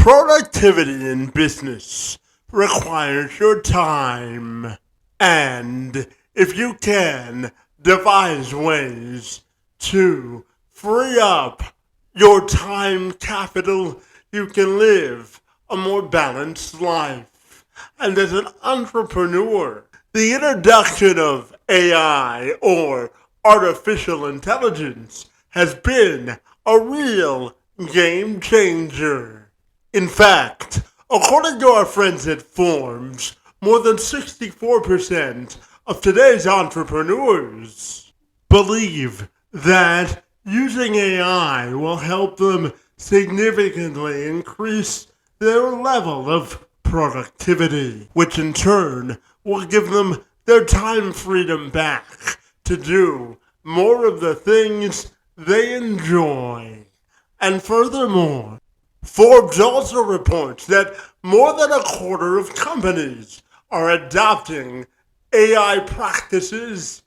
Productivity in business requires your time. And if you can devise ways to free up your time capital, you can live a more balanced life. And as an entrepreneur, the introduction of AI or artificial intelligence has been a real game changer. In fact, according to our friends at Forbes, more than 64% of today's entrepreneurs believe that using AI will help them significantly increase their level of productivity, which in turn will give them their time freedom back to do more of the things they enjoy. And furthermore, Forbes also reports that more than a quarter of companies are adopting AI practices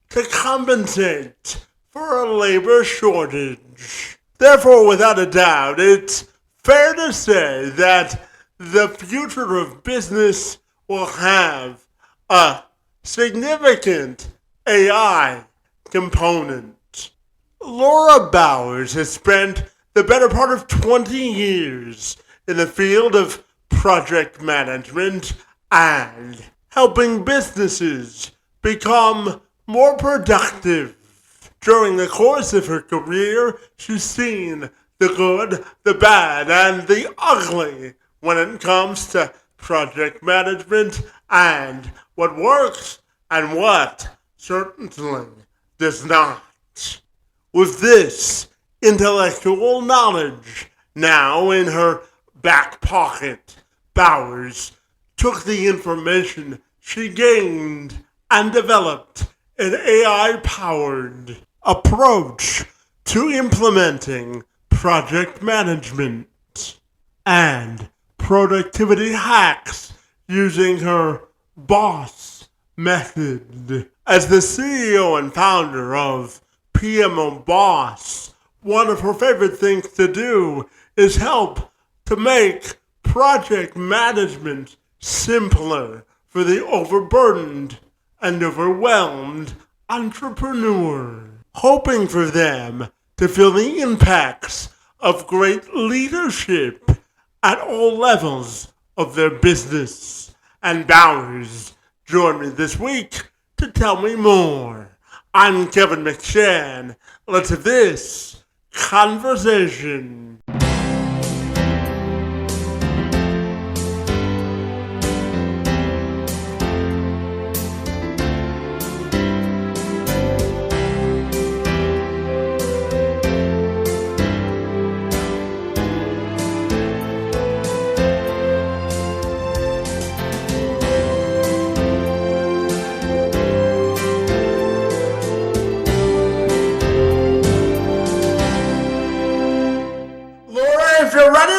to compensate for a labor shortage. Therefore, without a doubt, it's fair to say that the future of business will have a significant AI component. Laura Bowers has spent the better part of 20 years in the field of project management and helping businesses become more productive. During the course of her career, she's seen the good, the bad, and the ugly when it comes to project management and what works and what certainly does not. With this intellectual knowledge now in her back pocket, Bowers took the information she gained and developed an AI-powered approach to implementing project management and productivity hacks using her B.O.S.S method. As the CEO and founder of B.O.S.S, one of her favorite things to do is help to make project management simpler for the overburdened and overwhelmed entrepreneur, hoping for them to feel the impacts of great leadership at all levels of their business. And Bowers joined me this week to tell me more. I'm Kevin McShann. Let's have this conversation.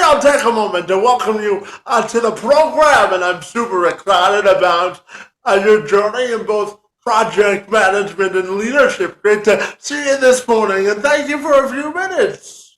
I'll take a moment to welcome you to the program, and I'm super excited about your journey in both project management and leadership. Great to see you this morning, and thank you for a few minutes.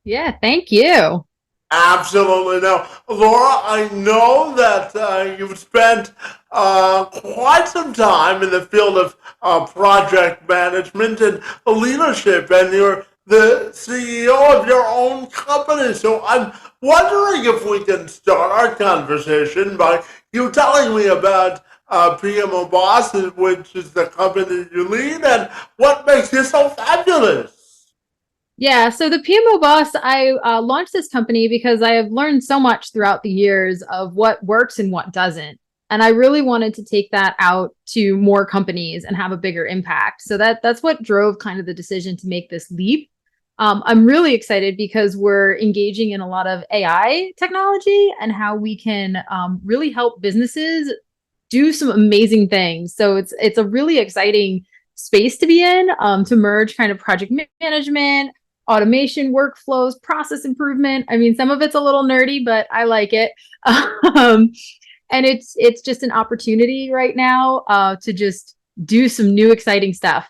Yeah, thank you. Absolutely. Now, Laura, I know that you've spent quite some time in the field of project management and leadership, and you're the CEO of your own company. So I'm wondering if we can start our conversation by you telling me about B.O.S.S, which is the company you lead, and what makes it so fabulous. Yeah, so the B.O.S.S, I launched this company because I have learned so much throughout the years of what works and what doesn't. And I really wanted to take that out to more companies and have a bigger impact. So that's what drove kind of the decision to make this leap. I'm really excited because we're engaging in a lot of AI technology and how we can really help businesses do some amazing things. So it's a really exciting space to be in, to merge kind of project management, automation, workflows, process improvement. I mean, some of it's a little nerdy, but I like it. And it's just an opportunity right now to just do some new exciting stuff.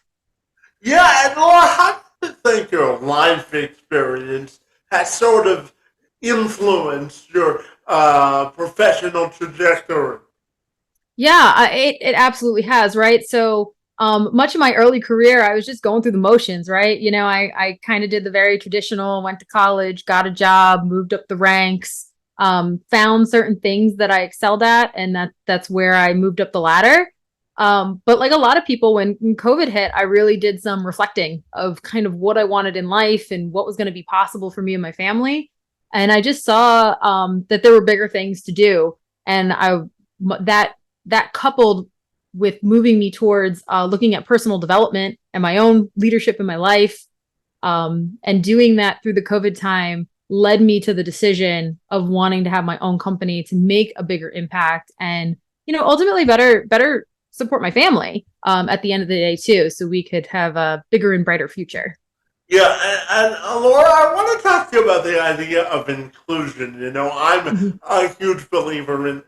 Yeah, and Laura, how do you think your life experience has sort of influenced your professional trajectory? Yeah, it absolutely has, right? So, much of my early career, I was just going through the motions, right? You know, I kind of did the very traditional, went to college, got a job, moved up the ranks, found certain things that I excelled at, and that's where I moved up the ladder. But like a lot of people, when COVID hit, I really did some reflecting of kind of what I wanted in life and what was going to be possible for me and my family. And I just saw that there were bigger things to do, and that that coupled with moving me towards looking at personal development and my own leadership in my life, and doing that through the COVID time led me to the decision of wanting to have my own company to make a bigger impact and, you know, ultimately better support my family at the end of the day too, so we could have a bigger and brighter future. Yeah, and Laura, I want to talk to you about the idea of inclusion. You know, I'm Mhm. a huge believer in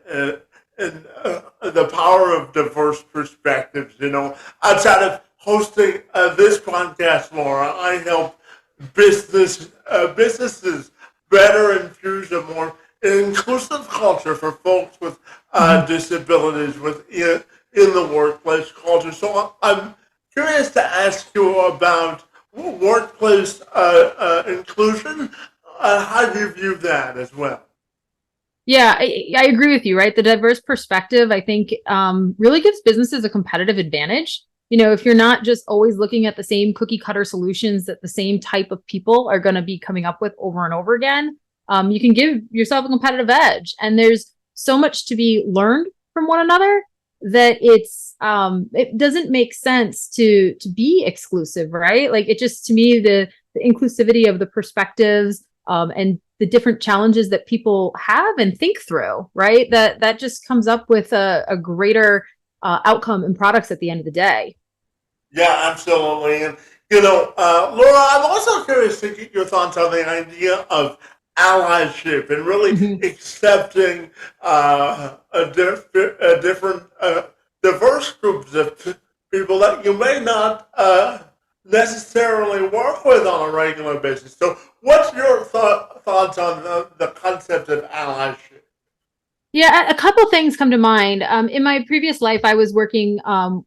the power of diverse perspectives. You know, outside of hosting this podcast, Laura, I help businesses better infuse a more inclusive culture for folks with Mhm. disabilities in the workplace culture. So I'm curious to ask you about workplace inclusion. How do you view that as well? Yeah, I agree with you, right? The diverse perspective, I think, really gives businesses a competitive advantage. You know, if you're not just always looking at the same cookie cutter solutions that the same type of people are going to be coming up with over and over again, you can give yourself a competitive edge. And there's so much to be learned from one another that it doesn't make sense to be exclusive, right? Like it just to me the inclusivity of the perspectives and the different challenges that people have and think through, right? That just comes up with a greater outcome and products at the end of the day. Yeah, absolutely. And, you know, Laura, I'm also curious to get your thoughts on the idea of allyship and really Mhm. accepting a different, diverse groups of people that you may not necessarily work with on a regular basis. So, what's your thoughts on the concept of allyship? Yeah, a couple things come to mind. In my previous life, I was working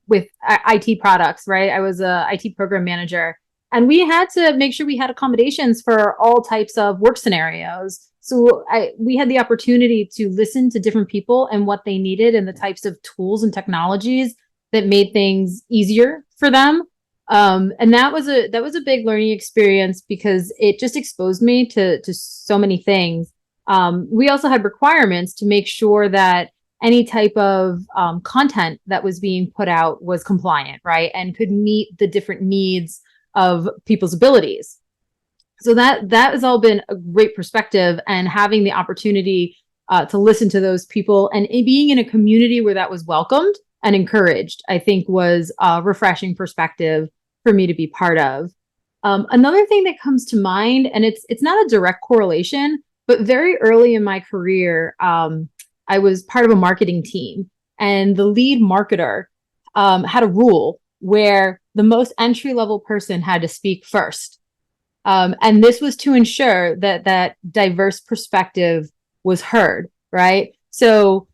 with IT products, right? I was a IT program manager, and we had to make sure we had accommodations for all types of work scenarios. So we had the opportunity to listen to different people and what they needed and the types of tools and technologies that made things easier for them. And that was a big learning experience because it just exposed me to so many things. We also had requirements to make sure that any type of content that was being put out was compliant, right, and could meet the different needs of people's abilities. So that has all been a great perspective, and having the opportunity to listen to those people and being in a community where that was welcomed and encouraged, I think was a refreshing perspective for me to be part of. Another thing that comes to mind, and it's not a direct correlation, but very early in my career, I was part of a marketing team, and the lead marketer had a rule where the most entry level person had to speak first, and this was to ensure that that diverse perspective was heard, right? So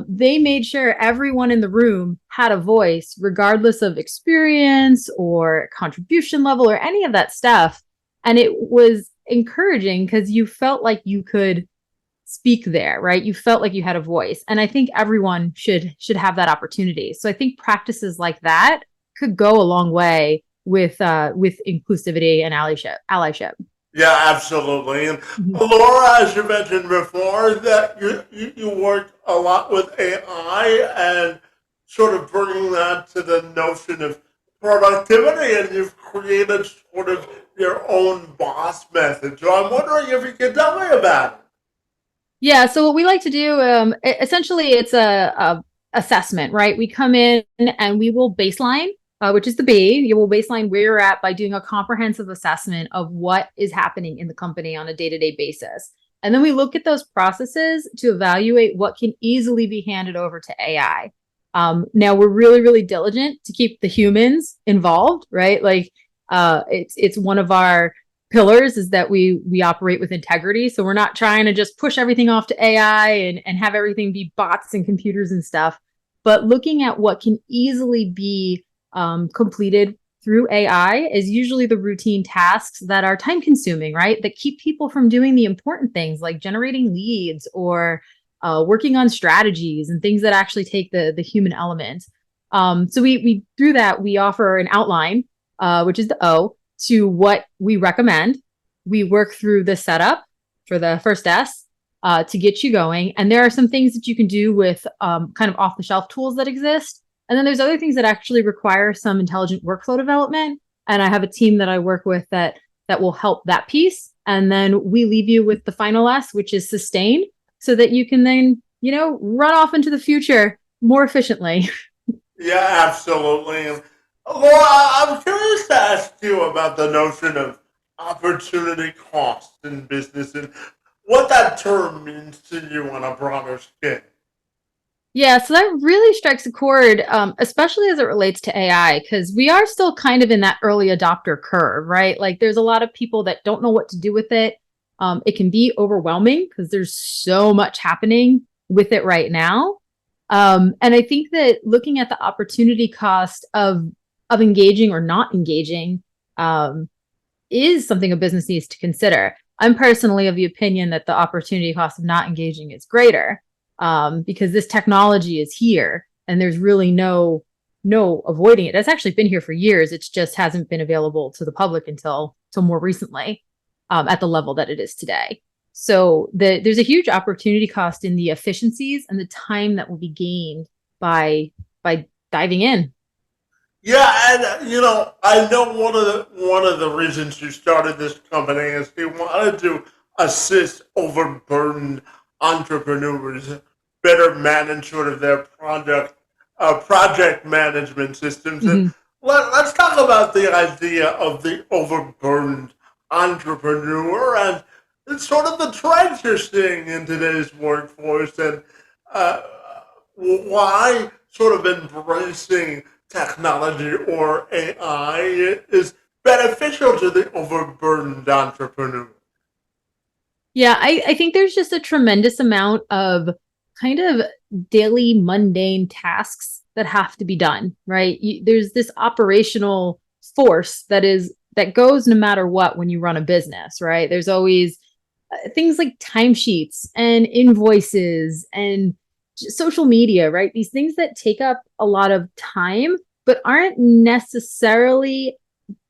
they made sure everyone in the room had a voice, regardless of experience or contribution level or any of that stuff. And it was encouraging because you felt like you could speak there, right? You felt like you had a voice. And I think everyone should have that opportunity. So I think practices like that could go a long way with inclusivity and allyship. Yeah, absolutely. And Mhm. Laura, as you mentioned before, that you work a lot with AI and sort of bringing that to the notion of productivity, and you've created sort of your own boss method. So I'm wondering if you could tell me about it. Yeah, so what we like to do, essentially, it's a assessment, right? We come in and we will baseline, which is the B. You will baseline where you're at by doing a comprehensive assessment of what is happening in the company on a day-to-day basis. And then we look at those processes to evaluate what can easily be handed over to AI. Now we're really, really diligent to keep the humans involved, right? Like it's one of our pillars is that we operate with integrity. So we're not trying to just push everything off to AI and have everything be bots and computers and stuff, but looking at what can easily be completed through AI is usually the routine tasks that are time consuming, right? That keep people from doing the important things like generating leads or working on strategies and things that actually take the human element. So we through that, we offer an outline, which is the O, to what we recommend. We work through the setup for the first S to get you going. And there are some things that you can do with kind of off the shelf tools that exist. And then there's other things that actually require some intelligent workflow development. And I have a team that I work with that will help that piece. And then we leave you with the final S, which is sustain, so that you can then, run off into the future more efficiently. Yeah, absolutely. And Laura, I'm curious to ask you about the notion of opportunity cost in business and what that term means to you on a broader scale. Yeah, so that really strikes a chord, especially as it relates to AI, because we are still kind of in that early adopter curve, right? Like there's a lot of people that don't know what to do with it. It can be overwhelming because there's so much happening with it right now. And I think that looking at the opportunity cost of engaging or not engaging is something a business needs to consider. I'm personally of the opinion that the opportunity cost of not engaging is greater because this technology is here and there's really no avoiding it. That's actually been here for years. It just hasn't been available to the public until more recently at the level that it is today. So there's a huge opportunity cost in the efficiencies and the time that will be gained by diving in. Yeah, and I know one of the reasons you started this company is you wanted to assist overburdened entrepreneurs better manage sort of their project management systems. And Mm-hmm. let's talk about the idea of the overburdened entrepreneur and it's sort of the trends you're seeing in today's workforce and uh, why sort of embracing technology or AI is beneficial to the overburdened entrepreneur. Yeah, I think there's just a tremendous amount of kind of daily mundane tasks that have to be done, right? There's this operational force that goes no matter what when you run a business, right? There's always things like timesheets and invoices and social media, right? These things that take up a lot of time, but aren't necessarily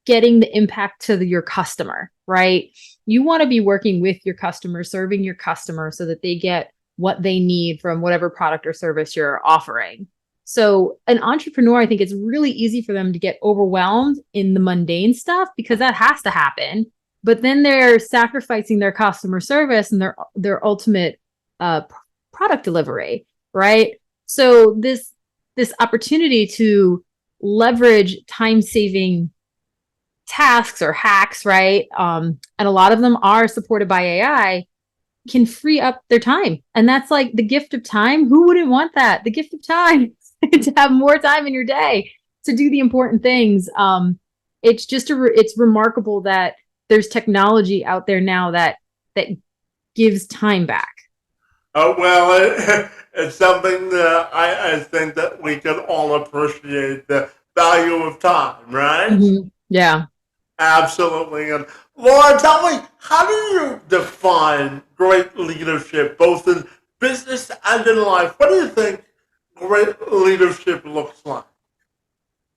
getting the impact to your customer, right? You want to be working with your customer, serving your customer so that they get what they need from whatever product or service you're offering. So, an entrepreneur, I think it's really easy for them to get overwhelmed in the mundane stuff because that has to happen. But then they're sacrificing their customer service and their ultimate uh, product delivery, right? So this opportunity to leverage time saving tasks or hacks, right? And a lot of them are supported by AI, can free up their time. And that's like the gift of time. Who wouldn't want that? The gift of time to have more time in your day to do the important things. It's just it's remarkable that there's technology out there now that gives time back. Oh, well, it's something that I think that we can all appreciate the value of time, right? Mm-hmm. Yeah. Absolutely. And Laura, tell me, how do you define great leadership, both in business and in life? What do you think great leadership looks like?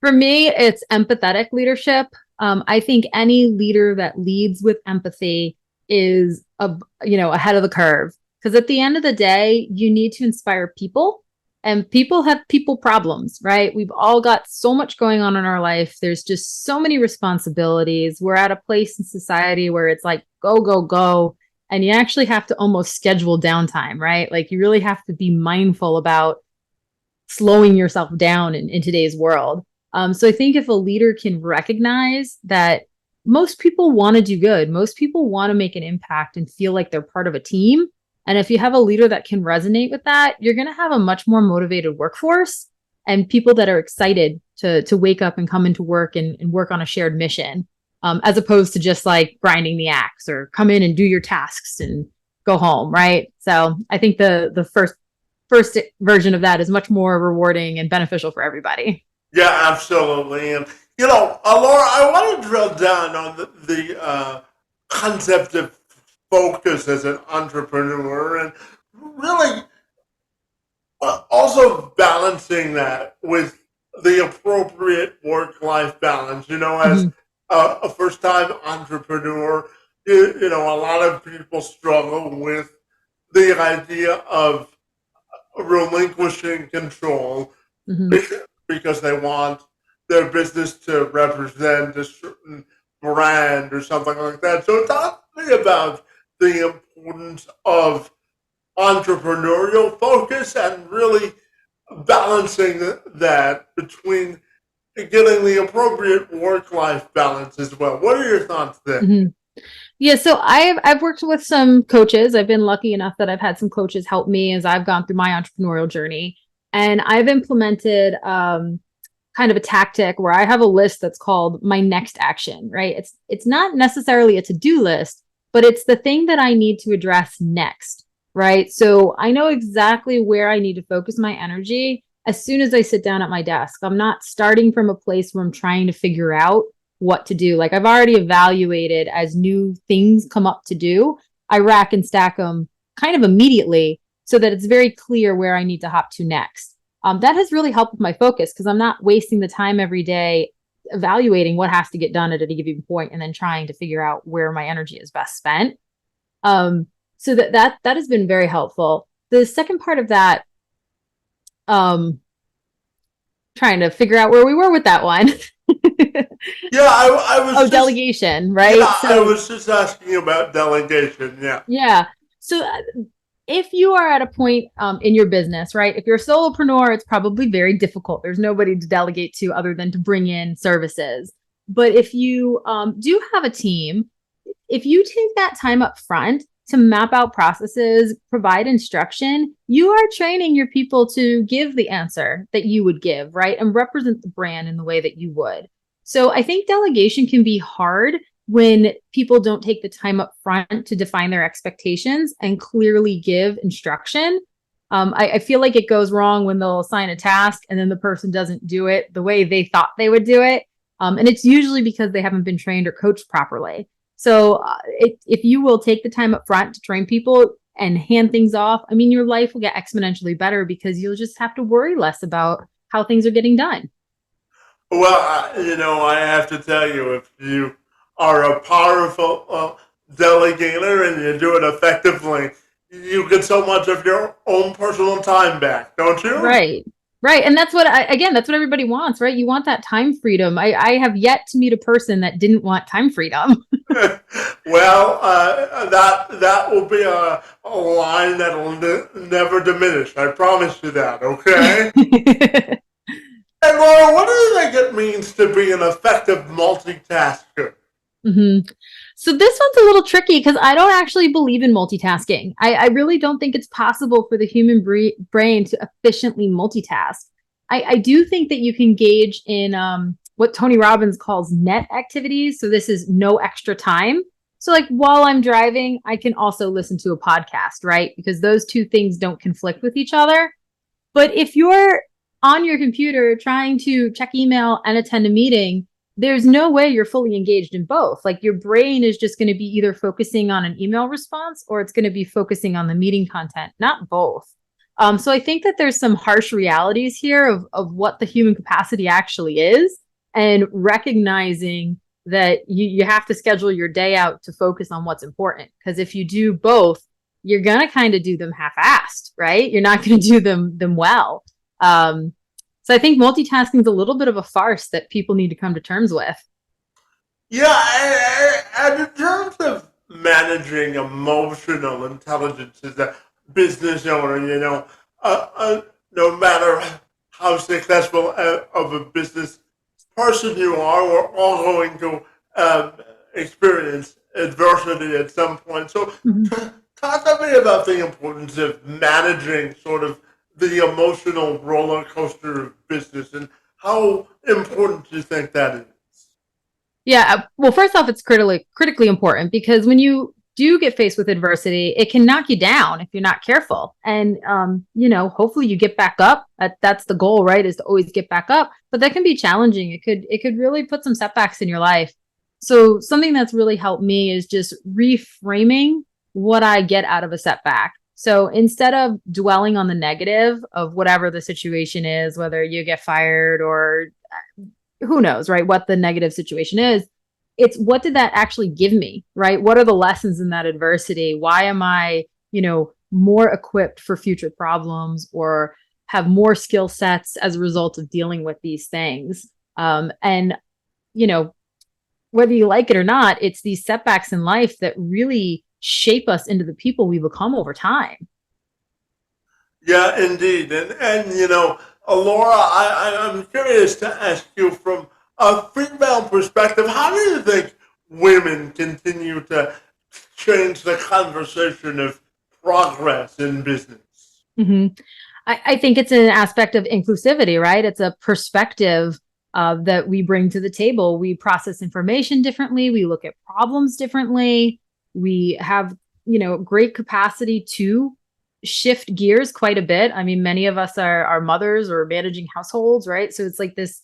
For me, it's empathetic leadership. I think any leader that leads with empathy is ahead of the curve. Because at the end of the day, you need to inspire people, and people have people problems, right? We've all got so much going on in our life. There's just so many responsibilities. We're at a place in society where it's like go, go, go. And you actually have to almost schedule downtime, right? Like you really have to be mindful about slowing yourself down in today's world. So I think if a leader can recognize that most people want to do good, most people want to make an impact and feel like they're part of a team. And if you have a leader that can resonate with that, you're going to have a much more motivated workforce and people that are excited to wake up and come into work and work on a shared mission. as opposed to just like grinding the axe or come in and do your tasks and go home, right? So I think the first version of that is much more rewarding and beneficial for everybody. Yeah, absolutely. And, Laura, I want to drill down on the concept of focus as an entrepreneur and really also balancing that with the appropriate work-life balance. As Mhm. a first-time entrepreneur, a lot of people struggle with the idea of relinquishing control Mhm. because they want their business to represent a certain brand or something like that. So talk to me about the importance of entrepreneurial focus and really balancing that between getting the appropriate work-life balance as well. What are your thoughts there? Mhm. Yeah, so I've worked with some coaches. I've been lucky enough that I've had some coaches help me as I've gone through my entrepreneurial journey. And I've implemented kind of a tactic where I have a list that's called my next action, right? It's not necessarily a to-do list, but it's the thing that I need to address next, right? So I know exactly where I need to focus my energy as soon as I sit down at my desk. I'm not starting from a place where I'm trying to figure out what to do. Like I've already evaluated as new things come up to do, I rack and stack them kind of immediately so that it's very clear where I need to hop to next. That has really helped with my focus because I'm not wasting the time every day evaluating what has to get done at any given point and then trying to figure out where my energy is best spent. Um, so that has been very helpful. The second part of that, um, trying to figure out where we were with that one. Yeah, I Oh, was just delegation, yeah, right? I So was just asking about delegation. Yeah. yeah. So if you are at a point in your business, right? If you're a solopreneur, it's probably very difficult. There's nobody to delegate to other than to bring in services. But if you do have a team, if you take that time up front to map out processes, provide instruction, you are training your people to give the answer that you would give, right? And represent the brand in the way that you would. So I think delegation can be hard when people don't take the time up front to define their expectations and clearly give instruction. I feel like it goes wrong when they'll assign a task and then the person doesn't do it the way they thought they would do it. And it's usually because they haven't been trained or coached properly. So if you will take the time up front to train people and hand things off, I mean, your life will get exponentially better because you'll just have to worry less about how things are getting done. Well, I have to tell you, if you are a powerful delegator and you do it effectively, you get so much of your own personal time back, don't you? Right. Right. And that's what again, that's what everybody wants, right? You want that time freedom. I have yet to meet a person that didn't want time freedom. Well, that will be a line that will never diminish. I promise you that. Okay. And Laura, what do you think it means to be an effective multitasker? hmm So this one's a little tricky because I don't actually believe in multitasking. I really don't think it's possible for the human brain to efficiently multitask. I do think that you can engage in what Tony Robbins calls net activities. So this is no extra time. So like while I'm driving, I can also listen to a podcast, right? Because those two things don't conflict with each other. But if you're on your computer trying to check email and attend a meeting, there's no way you're fully engaged in both. Like your brain is just going to be either focusing on an email response or it's going to be focusing on the meeting content, not both. So I think that there's some harsh realities here of what the human capacity actually is and recognizing that you have to schedule your day out to focus on what's important. Because if you do both, you're going to kind of do them half-assed, right? You're not going to do them well. So I think multitasking is a little bit of a farce that people need to come to terms with. Yeah, and in terms of managing emotional intelligence as a business owner, no matter how successful of a business person you are, we're all going to experience adversity at some point. So, Mhm. talk to me about the importance of managing sort of the emotional roller coaster of business and how important do you think that is? Yeah. Well, first off, it's critically important because when you do get faced with adversity, it can knock you down if you're not careful. And hopefully you get back up. That's the goal, right? Is to always get back up. But that can be challenging. It could really put some setbacks in your life. So something that's really helped me is just reframing what I get out of a setback. So instead of dwelling on the negative of whatever the situation is, whether you get fired or who knows, right? What the negative situation is. It's what did that actually give me, right? What are the lessons in that adversity? Why am I, more equipped for future problems or have more skill sets as a result of dealing with these things? And, you know, whether you like it or not, it's these setbacks in life that really shape us into the people we become over time. Yeah, indeed. And Laura, I'm curious to ask you from a female perspective, how do you think women continue to change the conversation of progress in business? hmm I think it's an aspect of inclusivity, right? It's a perspective that we bring to the table. We process information differently. We look at problems differently. We have, great capacity to shift gears quite a bit. I mean, many of us are mothers or managing households, right? So it's like this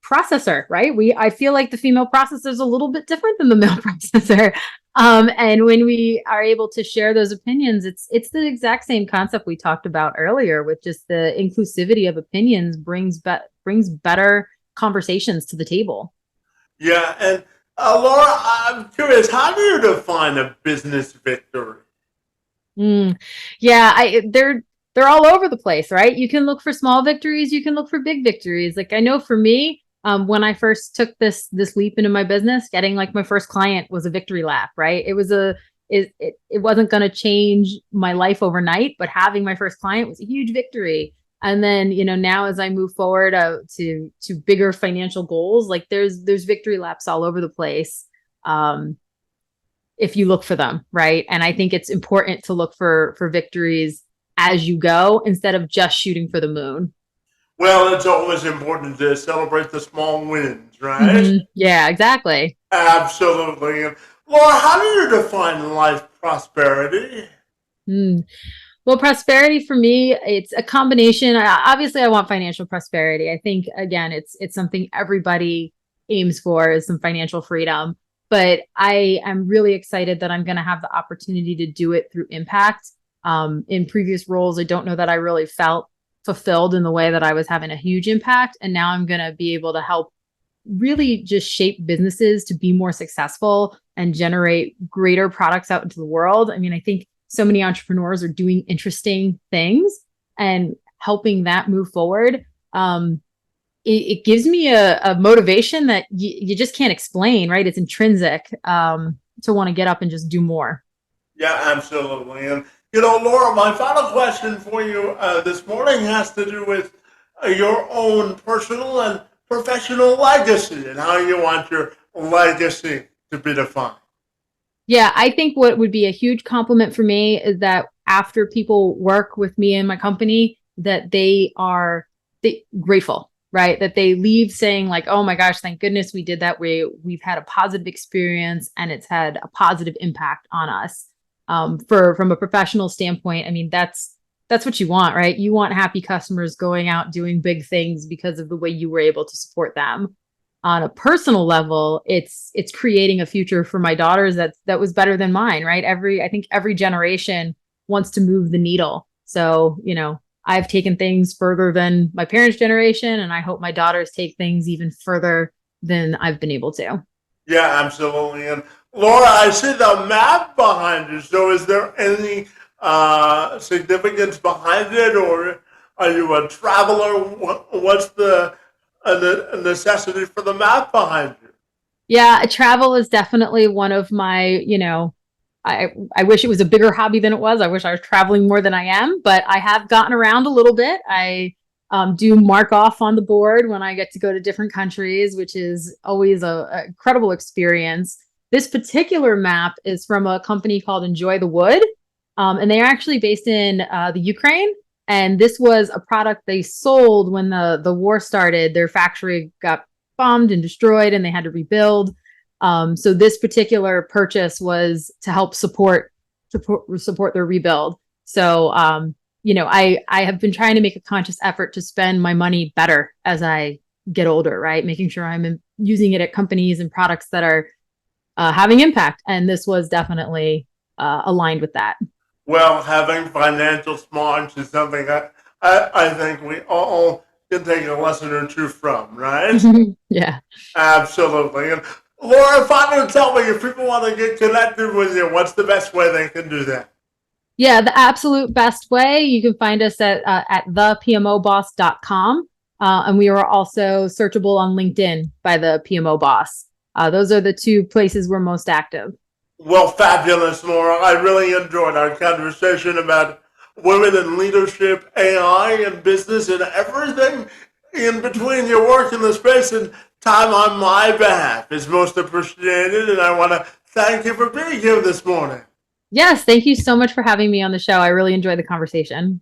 processor, right? I feel like the female processor is a little bit different than the male processor. And when we are able to share those opinions, it's the exact same concept we talked about earlier with just the inclusivity of opinions brings better conversations to the table. Yeah, and Laura, I'm curious, how do you define a business victory? Mm. Yeah, they're all over the place, right? You can look for small victories, you can look for big victories. Like I know for me, when I first took this leap into my business, getting like my first client was a victory lap, right? It wasn't going to change my life overnight, but having my first client was a huge victory. And then now as I move forward to bigger financial goals, like there's victory laps all over the place. If you look for them, right? And I think it's important to look for victories as you go instead of just shooting for the moon. Well, it's always important to celebrate the small wins, right? Yeah, exactly. Absolutely. And Laura, how do you define life prosperity? Mm. Well, prosperity for me, it's a combination. Obviously, I want financial prosperity. I think again, it's something everybody aims for is some financial freedom. But I am really excited that I'm going to have the opportunity to do it through impact. In previous roles, I don't know that I really felt fulfilled in the way that I was having a huge impact, and now I'm going to be able to help really just shape businesses to be more successful and generate greater products out into the world. I mean, I think so many entrepreneurs are doing interesting things and helping that move forward. It gives me a motivation that you just can't explain, right? It's intrinsic to want to get up and just do more. Yeah, absolutely. And, Laura, my final question for you this morning has to do with your own personal and professional legacy and how you want your legacy to be defined. Yeah, I think what would be a huge compliment for me is that after people work with me and my company, that they grateful, right? That they leave saying like, "Oh my gosh, thank goodness we did that. We've had a positive experience and it's had a positive impact on us." From a professional standpoint, I mean that's what you want, right? You want happy customers going out doing big things because of the way you were able to support them. On a personal level, it's creating a future for my daughters that was better than mine, right? I think every generation wants to move the needle. So, I've taken things further than my parents' generation, and I hope my daughters take things even further than I've been able to. Yeah, absolutely. And Laura, I see the map behind you. So is there any significance behind it, or are you a traveler? What's the necessity for the map behind you? Yeah, travel is definitely one of my. I wish it was a bigger hobby than it was. I wish I was traveling more than I am, but I have gotten around a little bit. I do mark off on the board when I get to go to different countries, which is always a incredible experience. This particular map is from a company called Enjoy the Wood, and they are actually based in the Ukraine. And this was a product they sold when the war started. Their factory got bombed and destroyed and they had to rebuild. So this particular purchase was to help support their rebuild. So, I have been trying to make a conscious effort to spend my money better as I get older, right? Making sure I'm using it at companies and products that are having impact. And this was definitely aligned with that. Well, having financial smarts is something I think we all can take a lesson or two from, right? Yeah. Absolutely. And Laura, finally tell me, if people want to get connected with you, what's the best way they can do that? Yeah, the absolute best way, you can find us at thepmoboss.com. And we are also searchable on LinkedIn by the PMO Boss. Those are the two places we're most active. Well, fabulous, Laura. I really enjoyed our conversation about women in leadership, AI, and business, and everything in between. Your work in the space and time on my behalf is most appreciated, and I want to thank you for being here this morning. Yes, thank you so much for having me on the show. I really enjoyed the conversation.